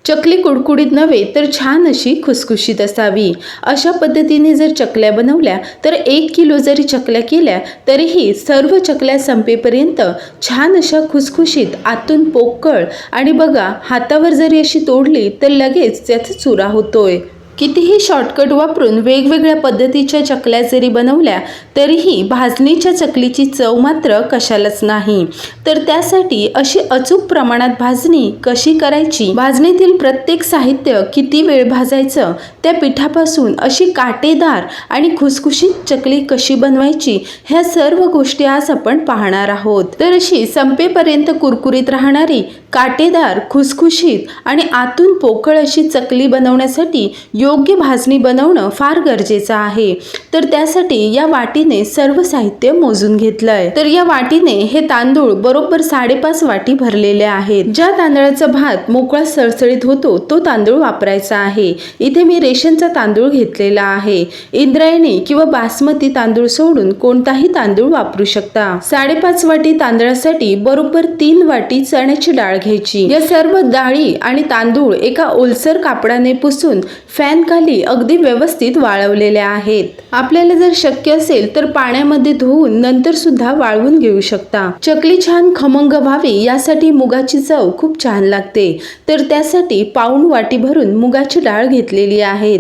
चकली कुडकुडीत नव्हे तर छान अशी खुसखुशीत असावी। अशा पद्धतीने जर चकल्या बनवल्या तर 1 किलो जरी चकल्या केल्या तरीही सर्व चकल्या संपेपर्यंत छान अशा खुसखुशीत आतून पोकळ आणि बघा हातावर जरी अशी तोडली तर लगेच त्याचा चुरा होतोय। कितीही शॉर्टकट वापरून वेगवेगळ्या पद्धतीच्या चकल्या जरी बनवल्या तरीही भाजणीच्या चकलीची चव मात्र कशालाच नाही। तर त्यासाठी अशी अचूक प्रमाणात भाजणी कशी करायची, भाजणीतील प्रत्येक साहित्य किती वेळ भाजायचं, त्या पिठापासून अशी काटेदार आणि खुसखुशीत चकली कशी बनवायची, ह्या सर्व गोष्टी आज आपण पाहणार आहोत। तर अशी संपेपर्यंत कुरकुरीत राहणारी काटेदार, खुसखुशीत आणि आतून पोकळ अशी चकली बनवण्यासाठी योग्य भाजणी बनवणं फार गरजेचं आहे। तर त्यासाठी या वाटीने सर्व साहित्य मोजून घेतलंय। तर या वाटीने हे तांदूळ बरोबर 5.5 वाटी भरलेले आहेत। ज्या तांदळाचा भात मोकळा सळसळीत होतो तो तांदूळ वापरायचा आहे। इथे मी रेशनचा तांदूळ घेतलेला आहे। इंद्रायणी किंवा बासमती तांदूळ सोडून कोणताही तांदूळ वापरू शकता। 5.5 वाटी तांदळासाठी बरोबर 3 वाटी चण्याची डाळ घ्यायची। या सर्व डाळी आणि तांदूळ एका ओलसर कापडाने पुसून फॅन खाली अगदी व्यवस्थित वाळवलेले आहेत। आपल्याला जर शक्य असेल तर पाण्यामध्ये धुवून नंतर सुद्धा वाळवून घेऊ शकता। चकली छान खमंग व्हावी यासाठी मुगाची चव खूप छान लागते। तर त्यासाठी पाऊण वाटी भरून मुगाची डाळ घेतलेली आहे।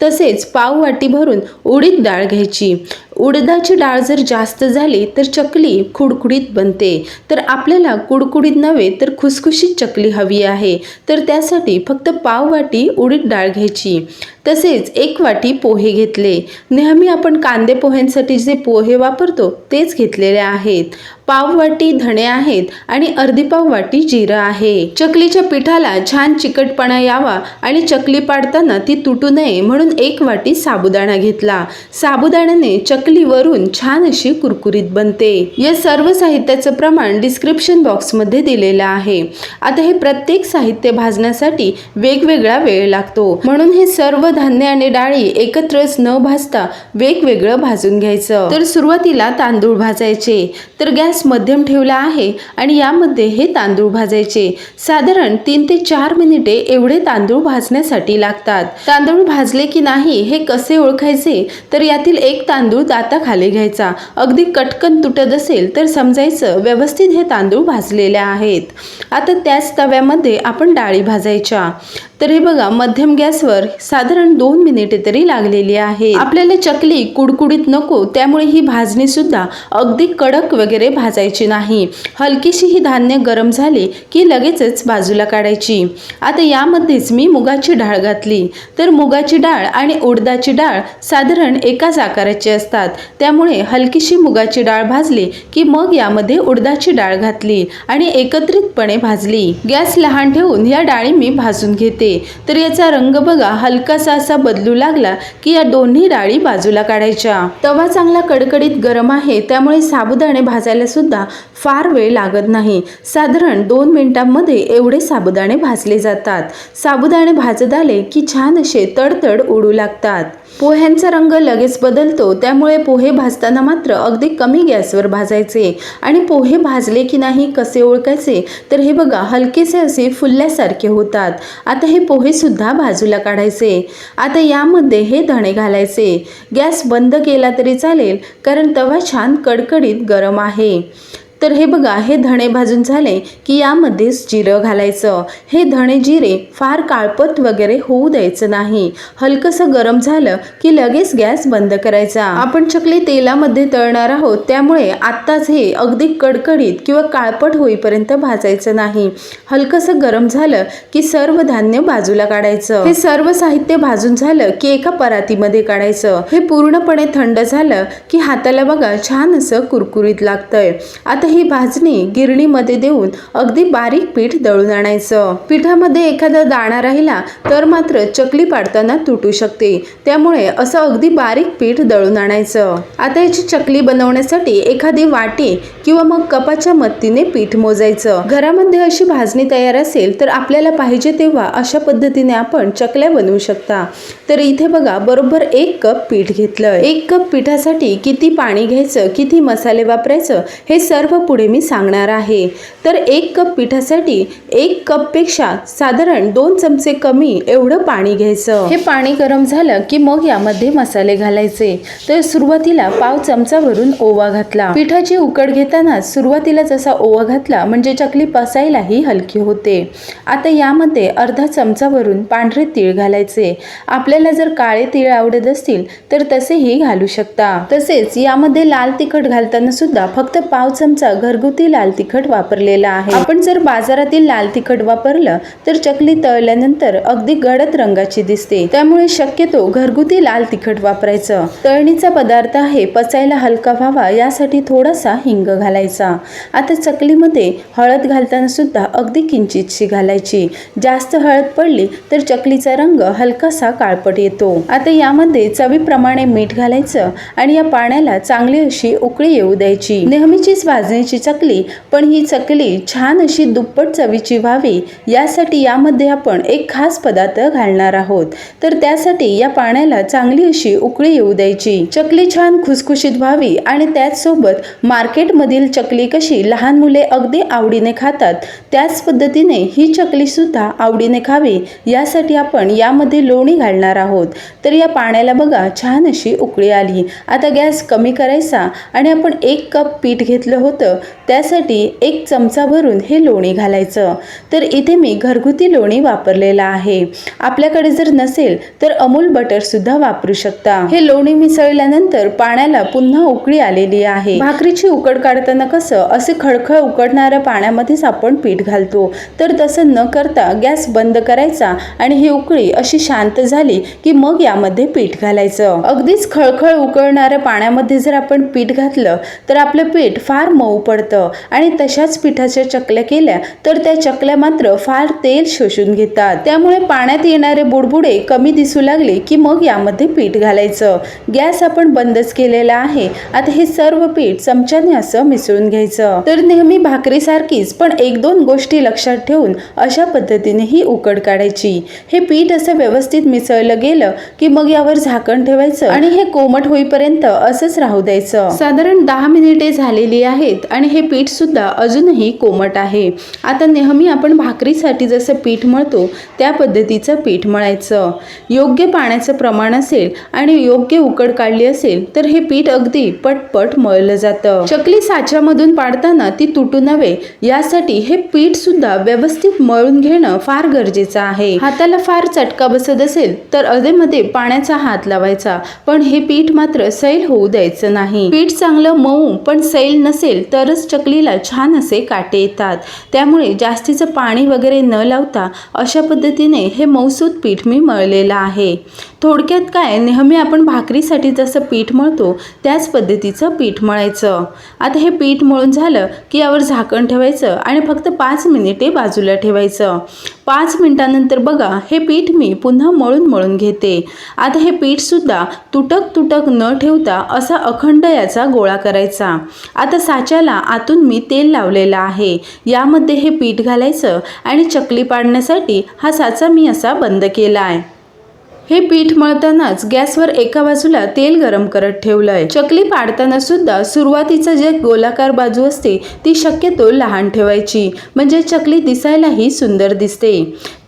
तसेच पाव वाटी भरून उडीद डाळ घ्यायची। उडदाची डाळ जर जास्त झाली तर चकली खुडखुडीत बनते। तर आपल्याला कुडकुडीत नव्हे तर खुसखुशीत चकली हवी आहे। तर त्यासाठी फक्त पाव वाटी उडीद डाळ घ्यायची। तसेच 1 वाटी पोहे घेतले। नेहमी आपण कांदे पोह्यांसाठी जे पोहे वापरतो तेच घेतलेले आहेत। पाव वाटी धणे आहेत आणि अर्धी पाव वाटी जिरं आहे। चकलीच्या पिठाला छान चिकटपणा यावा आणि चकली पाडताना ती तुटू नये म्हणून 1 वाटी साबुदाणा घेतला। साबुदाण्याने चकली वरून छान अशी कुरकुरीत बनते। या सर्व साहित्याचं प्रमाण डिस्क्रिप्शन बॉक्स मध्ये दिलेलं आहे। आता हे प्रत्येक साहित्य भाजण्यासाठी वेगवेगळा वेळ लागतो, म्हणून हे सर्व धान्य आणि डाळी एकत्रच न भाजता वेगवेगळं भाजून घ्यायचं। तर सुरुवातीला तांदूळ भाजायचे। तर गॅस मध्यम ठेवला आहे आणि यामध्ये हे तांदूळ भाजायचे। साधारण 3 ते 4 मिनिटे एवढे तांदूळ भाजण्यासाठी लागतात। तांदूळ भाजले की नाही हे कसे ओळखायचे, तर यातील एक तांदूळ दाताखाली घ्यायचा। अगदी कटकन तुटत असेल तर समजायचं व्यवस्थित हे तांदूळ भाजलेले आहेत। आता त्याच तव्यामध्ये आपण डाळी भाजायच्या। तर हे बघा मध्यम गॅसवर साधारण 2 मिनिटे तरी लागलेली आहे। आपल्याला चकली कुडकुडीत नको त्यामुळे ही भाजणी सुद्धा अगदी कडक वगैरे भाजायची नाही। हलकीशी ही धान्य गरम झाली की लगेचच बाजूला काढायची। आता यामध्येच मी मुगाची डाळ घातली। तर मुगाची डाळ आणि उडदाची डाळ साधारण एकाच आकाराची असतात, त्यामुळे हलकीशी मुगाची डाळ भाजली की मग यामध्ये उडदाची डाळ घातली आणि एकत्रितपणे भाजली। गॅस लहान ठेवून या डाळी मी भाजून घेते। तर याचा रंग बघा हलकासा असा बदलू लागला की या दोन्ही डाळी बाजूला काढायच्या। तवा चांगला कडकडीत गरम आहे त्यामुळे साबुदाणे भाजायला सुद्धा फार वेळ लागत नाही। साधारण 2 मिनिटांमध्ये एवढे साबुदाणे भाजले जातात। साबुदाणे भाजत आले की छान असे तडतड उडू लागतात। पोह्यांचा रंग लगेच बदलतो, त्यामुळे पोहे भाजताना मात्र अगदी कमी गॅसवर भाजायचे। आणि पोहे भाजले की नाही कसे ओळखायचे, तर हे बघा हलकेसे असे फुलल्यासारखे होतात। आता हे पोहे सुद्धा बाजूला काढायचे। आता यामध्ये हे धणे घालायचे। गॅस बंद केला तरी चालेल कारण तवा छान कडकडीत गरम आहे। तर हे बघा हे धणे भाजून झाले की यामध्येच जिरं घालायचं। हे धणे जिरे फार काळपट वगैरे होऊ द्यायचं नाही। हलकसं गरम झालं की लगेच गॅस बंद करायचा। आपण चकली तेलामध्ये तळणार आहोत त्यामुळे आत्ताच हे अगदी कडकडीत किंवा काळपट होईपर्यंत भाजायचं नाही। हलकसं गरम झालं की सर्व धान्य बाजूला काढायचं। हे सर्व साहित्य भाजून झालं की एका परातीमध्ये काढायचं। हे पूर्णपणे थंड झालं की हाताला बघा छान असं कुरकुरीत लागतंय। आता ही भाजणी गिरणीमध्ये देऊन अगदी बारीक पीठ दळून आणायचं। पिठामध्ये एखादा दाणा राहिला तर मात्र चकली पाडताना तुटू शकते, त्यामुळे असं अगदी बारीक पीठ दळून आणायचं। आता याची चकली बनवण्यासाठी एखादी वाटी किंवा मग कपाच्या मदतीने पीठ मोजायचं। घरामध्ये अशी भाजणी तयार असेल तर आपल्याला पाहिजे तेव्हा अशा पद्धतीने आपण चकल्या बनवू शकता। तर इथे बघा बरोबर 1 कप पीठ घेतलं। 1 कप पिठासाठी किती पाणी घ्यायचं, किती मसाले वापरायचं हे सर्व पुढे मी सांगणार आहे। तर 1 कप पिठासाठी 1 कपपेक्षा साधारण 2 चमचे कमी एवढं पाणी घ्यायचं। हे पाणी गरम झालं की मग यामध्ये मसाले घालायचे। तर सुरुवातीला पाव चमचा भरून ओवा घातला। पिठाची उकड घेताना सुरुवातीला जसा ओवा घातला म्हणजे चकली पचायलाही हलकी होते। आता यामध्ये अर्धा चमचा भरून पांढरे तीळ घालायचे। आपल्याला जर काळे तीळ आवडत असतील तर तसेही घालू शकता। तसेच यामध्ये लाल तिखट घालताना सुद्धा फक्त पाव चमचा घरगुती लाल तिखट वापरलेला आहे। आपण जर बाजारातील लाल तिखट वापरलं तर चकली तळल्यानंतर अगदी गडद रंगाची दिसते, त्यामुळे शक्यतो घरगुती लाल तिखट वापरायचं। तळणीचा पदार्थ आहे, पचायला हलका व्हावा यासाठी थोडासा हिंग घालायचा। आता चकलीमध्ये हळद घालताना सुद्धा अगदी किंचितशी घालायची। जास्त हळद पडली तर चकलीचा रंग हलकासा काळपट येतो। आता यामध्ये चवीप्रमाणे मीठ घालायचं आणि या पाण्याला चांगली अशी उकळी येऊ द्यायची। नेहमीचीच भाजणीची चकली, पण ही चकली छान अशी दुप्पट चवीची व्हावी यासाठी यामध्ये आपण एक खास पदार्थ घालणार आहोत। तर त्यासाठी या पाण्याला चांगली अशी उकळी येऊ द्यायची। चकली छान खुसखुशीत व्हावी आणि त्याचसोबत मार्केटमधील चकली कशी लहान मुले अगदी आवडीने खातात, त्याच पद्धतीने ही चकली सुद्धा आवडीने खावी यासाठी आपण यामध्ये लोणी घालणार आहोत। तर या पाण्याला बघा छान अशी उकळी आली। आता गॅस कमी करायचा आणि आपण 1 कप पीठ घेतलं होतं त्यासाठी 1 चमचा भरून हे लोणी घालायचं। तर इथे मी घरगुती लोणी वापरलेला आहे। आपल्याकडे जर नसेल तर अमूल बटर सुद्धा वापरू शकता। हे लोणी मिसळल्यानंतर पाण्याला पुन्हा उकळी आलेली आहे। भाकरीची उकड काढताना कसं असे खळखळ उकडणाऱ्या पाण्यामध्येच आपण पीठ घालतो, तर तसं न करता गॅस बंद करायचा आणि ही उकळी अशी शांत झाली की मग यामध्ये पीठ घालायचं। अगदीच खळखळ उकळणाऱ्या पाण्यामध्ये जर आपण पीठ घातलं तर आपलं पीठ फार मऊ पडतं आणि तशाच पिठाच्या चकल्या केल्या तर त्या चकल्या मात्र फार तेल शोषून घेतात। त्यामुळे पाण्यात येणारे बुडबुडे कमी दिसू लागले की मग यामध्ये पीठ घालायचं। गॅस आपण बंदच केलेला आहे। आता हे सर्व पीठ चमच्याने असं मिसळून घ्यायचं। तर नेहमी भाकरीसारखीच पण 1-2 गोष्टी लक्षात ठेवून अशा पद्धतीने ही उकड काढायची। हे पीठ असं व्यवस्थित मिसळलं गेलं की मग यावर झाकण ठेवायचं आणि हे कोमट होईपर्यंत असंच राहू द्यायचं। साधारण 10 मिनिटे झालेली आहेत आणि हे पीठ सुद्धा अजूनही कोमट आहे। आता नेहमी आपण भाकरीसाठी जसं पीठ मळतो त्या पद्धतीचं पीठ मळायचं। योग्य पाण्याचं प्रमाण असेल आणि योग्य उकड काढली असेल तर हे पीठ अगदी पटपट मळलं जातं। चकली साच्यामधून पाडताना ती तुटू नये यासाठी हे पीठ सुद्धा व्यवस्थित मळून घेणं फार गरजेचं आहे। हाताला फार चटका बसत असेल तर अधेमध्ये पाण्याचा हात लावायचा, पण हे पीठ मात्र सैल होऊ द्यायचं नाही। पीठ चांगलं मऊ पण सैल नसेल तरच चकलीला छान असे काटे येतात। त्यामुळे जास्तीचं पाणी वगैरे न लावता अशा पद्धतीने हे मऊसूत पीठ मी मळलेलं आहे। थोडक्यात काय, नेहमी आपण भाकरीसाठी जसं पीठ मळतो त्याच पद्धतीचं पीठ मळायचं। आता हे पीठ मळून झालं की यावर झाकण ठेवायचं आणि फक्त 5 मिनिटे बाजूला ठेवायचं। 5 मिनिटांनंतर बघा हे पीठ मी पुन्हा मळून घेते। आता हे पीठ सुद्धा तुटक न ठेवता असा अखंड याचा गोळा करायचा। आता साच्याला आतून मी तेल लावलेलं आहे, यामध्ये हे पीठ घालायचं आणि चकली पाडण्यासाठी हा साचा मी असा बंद केला आहे। हे पीठ मळतानाच गॅसवर एका बाजूला तेल गरम करत ठेवलंय। चकली पाडताना सुद्धा सुरुवातीचं जे गोलाकार बाजू असते ती शक्यतो लहान ठेवायची, म्हणजे चकली दिसायलाही सुंदर दिसते।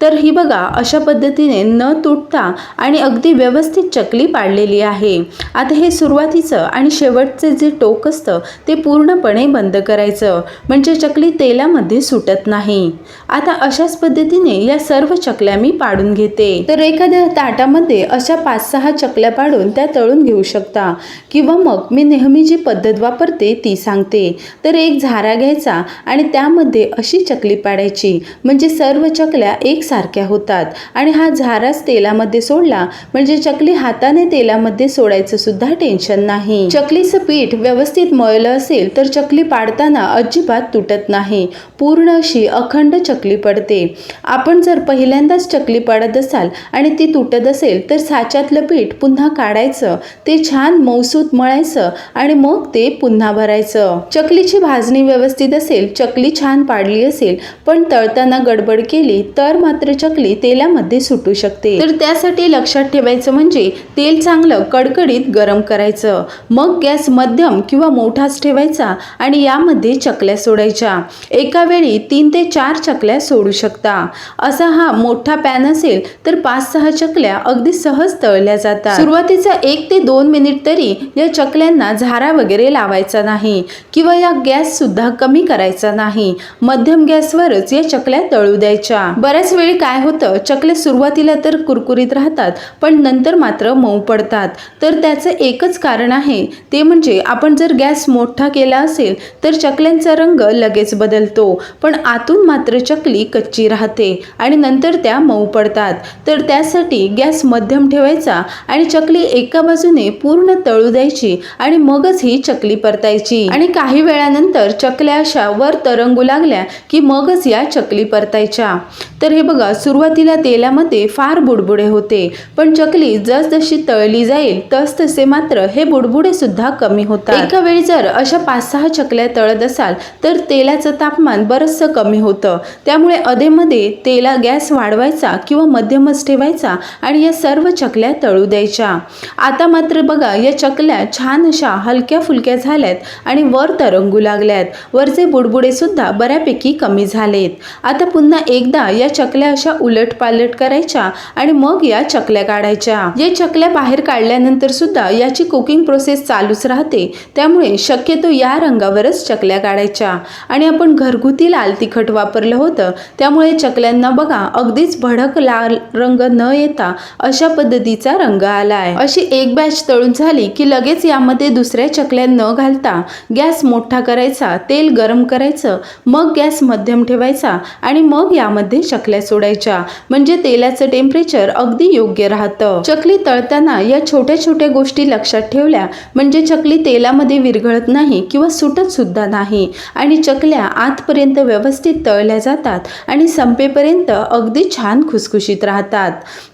तर ही बघा अशा पद्धतीने न तुटता आणि अगदी व्यवस्थित चकली पाडलेली आहे। आता हे सुरुवातीचं आणि शेवटचे जे टोक असतं ते पूर्णपणे बंद करायचं, म्हणजे चकली तेलामध्ये सुटत नाही। आता अशाच पद्धतीने या सर्व चकल्या मी पाडून घेते। तर एखाद्या ताटामध्ये अशा 5-6 चकल्या पाडून त्या तळून घेऊ शकता, किंवा मग मी नेहमी जी पद्धत वापरते ती सांगते। तर एक झारा घ्यायचा आणि त्यामध्ये अशी चकली पाडायची, म्हणजे सर्व चकल्या एकसारख्या होतात आणि हा झाराच तेलामध्ये सोडला म्हणजे चकली हाताने तेलामध्ये सोडायचं सुद्धा टेन्शन नाही। चकलीचं पीठ व्यवस्थित मळलं असेल तर चकली पाडताना अजिबात तुटत नाही, पूर्ण अशी अखंड चकली पडते। आपण जर पहिल्यांदाच चकली पाडत असाल आणि ती तुटत असेल तर साच्यातलं पीठ पुन्हा काढायचं, ते छान मऊसूत मळायचं आणि मग ते पुन्हा भरायचं. चकलीची भाजणी व्यवस्थित असेल, चकली छान पाडली असेल, पण तळताना गडबड केली तर मात्र चकली तेलामध्ये सुटू शकते. तर त्यासाठी लक्षात ठेवायचं म्हणजे तेल चांगलं कडकडीत गरम करायचं. मग गॅस मध्यम किंवा मोठाच ठेवायचा आणि यामध्ये चकल्या सोडायच्या. एका वेळी 3 ते 4 चकल्या सोडू शकता. असा हा मोठा पॅन असेल तर 5-6 चकल्या अगदी सहज तळल्या जातात. सुरुवातीचा 1 ते 2 मिनिट तरी या चकल्यांना झारा वगैरे लावायचा नाही किंवा या गॅस सुद्धा कमी करायचा नाही. मध्यम गॅसवरच या चकल्या तळू द्यायच्या. बऱ्याच वेळी काय होतं, चकल्या सुरुवातीला तर कुरकुरीत राहतात पण नंतर मात्र मऊ पडतात. तर त्याचं एकच कारण आहे, ते म्हणजे आपण जर गॅस मोठा केला असेल तर चकल्यांचा रंग लगेच बदलतो, पण आतून मात्र चकली कच्ची राहते आणि नंतर त्या मऊ पडतात. तर त्यासाठी गॅस मध्यम ठेवायचा आणि चकली एका बाजूने पूर्ण तळू द्यायची आणि मगच ही चकली परतायची. आणि काही वेळानंतर चकल्या अशा वर तरंगू लागल्या की मगच या चकली परतायच्या. तर हे बघा, सुरुवातीला तेलामध्ये फार बुडबुडे होते, पण चकली जसजशी तळली जाईल तसतसे मात्र हे बुडबुडे सुद्धा कमी होतात. एका वेळी जर अशा 5-6 चकल्या तळत असाल तर तेलाचं तापमान बरंचसं कमी होतं. त्यामुळे अधेमध्ये तेला गॅस वाढवायचा किंवा मध्यमच ठेवायचा आणि या सर्व चकल्या तळू द्यायच्या. आता मात्र बघा, या चकल्या छान अशा हलक्या फुलक्या झाल्यात आणि वर तरंगू लागल्यात. वरचे बुडबुडे सुद्धा बऱ्यापैकी कमी झालेत. आता पुन्हा एकदा या चकल्या अशा उलटपालट करायच्या आणि मग या चकल्या काढायच्या. या चकल्या बाहेर काढल्यानंतर सुद्धा याची कुकिंग प्रोसेस चालूच राहते, त्यामुळे शक्यतो या रंगावरच चकल्या काढायच्या. आणि आपण घरगुती लाल तिखट वापरलं होतं, त्यामुळे चकल्यांना बघा अगदीच भडक लाल रंग न येता अशा पद्धतीचा रंग आलाय. अशी एक बॅच तळून झाली की लगेच यामध्ये दुसऱ्या चकल्या न घालता गॅस मोठा करायचा, तेल गरम करायचं, मग गॅस मध्यम ठेवायचा आणि मग यामध्ये चकल्या सोडायच्या. म्हणजे तेलाचं टेम्परेचर अगदी योग्य राहतं. चकली तळताना या छोट्या छोट्या गोष्टी लक्षात ठेवल्या म्हणजे चकली तेलामध्ये विरघळत नाही किंवा सुटत सुद्धा नाही आणि चकल्या आतपर्यंत व्यवस्थित तळल्या जातात आणि संपेपर्यंत अगदी छान खुसखुशीत राहतात.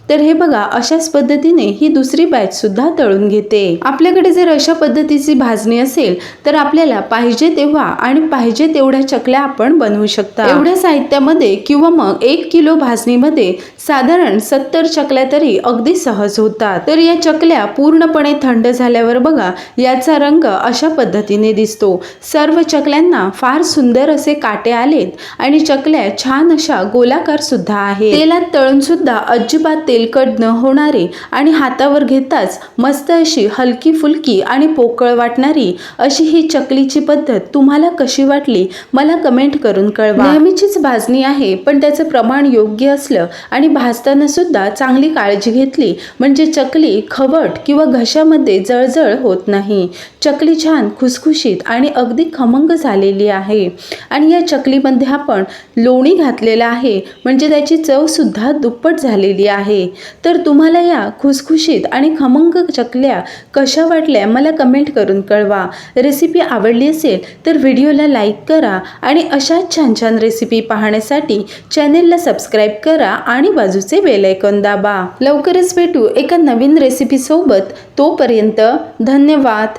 तर हे बघा, अशाच पद्धतीने ही दुसरी बॅच सुद्धा तळून घेते. आपल्याकडे जर अशा पद्धतीची भाजणी असेल तर आपल्याला पाहिजे तेव्हा आणि पाहिजे तेवढ्या चकल्या आपण बनवू शकता. एवढ्या साहित्यामध्ये किंवा मग 1 किलो भाजणीमध्ये साधारण 70 चकल्या तरी अगदी सहज होतात. तर या चकल्या पूर्णपणे थंड झाल्यावर बघा याचा रंग अशा पद्धतीने दिसतो. सर्व चकल्यांना फार सुंदर असे काटे आलेत आणि चकल्या छान अशा गोलाकार सुद्धा आहेत. तेलात तळून सुद्धा अजिबात तेलकट न होणारी आणि हातावर घेताच मस्त अशी हलकी फुलकी आणि पोकळ वाटणारी अशी ही चकलीची पद्धत तुम्हाला कशी वाटली मला कमेंट करून कळवा. नेहमीचीच भाजणी आहे, पण त्याचं प्रमाण योग्य असलं आणि भाजताना सुद्धा चांगली काळजी घेतली म्हणजे चकली खवट किंवा घशामध्ये जळजळ होत नाही. चकली छान खुसखुशीत आणि अगदी खमंग झालेली आहे. आणि या चकलीमध्ये आपण लोणी घातलेलं आहे म्हणजे त्याची चव सुद्धा दुप्पट झालेली आहे. तर तुम्हाला या खुसखुशीत आणि खमंग चकल्या कशा वाटल्या मला कमेंट करून कळवा. रेसिपी आवडली असेल तर व्हिडिओला लाईक करा आणि अशाच छान छान रेसिपी पाहण्यासाठी चॅनेलला सबस्क्राईब करा आणि बाजूचे बेल आयकॉन दाबा. लवकरच भेटू एका नवीन रेसिपी सोबत. तोपर्यंत धन्यवाद.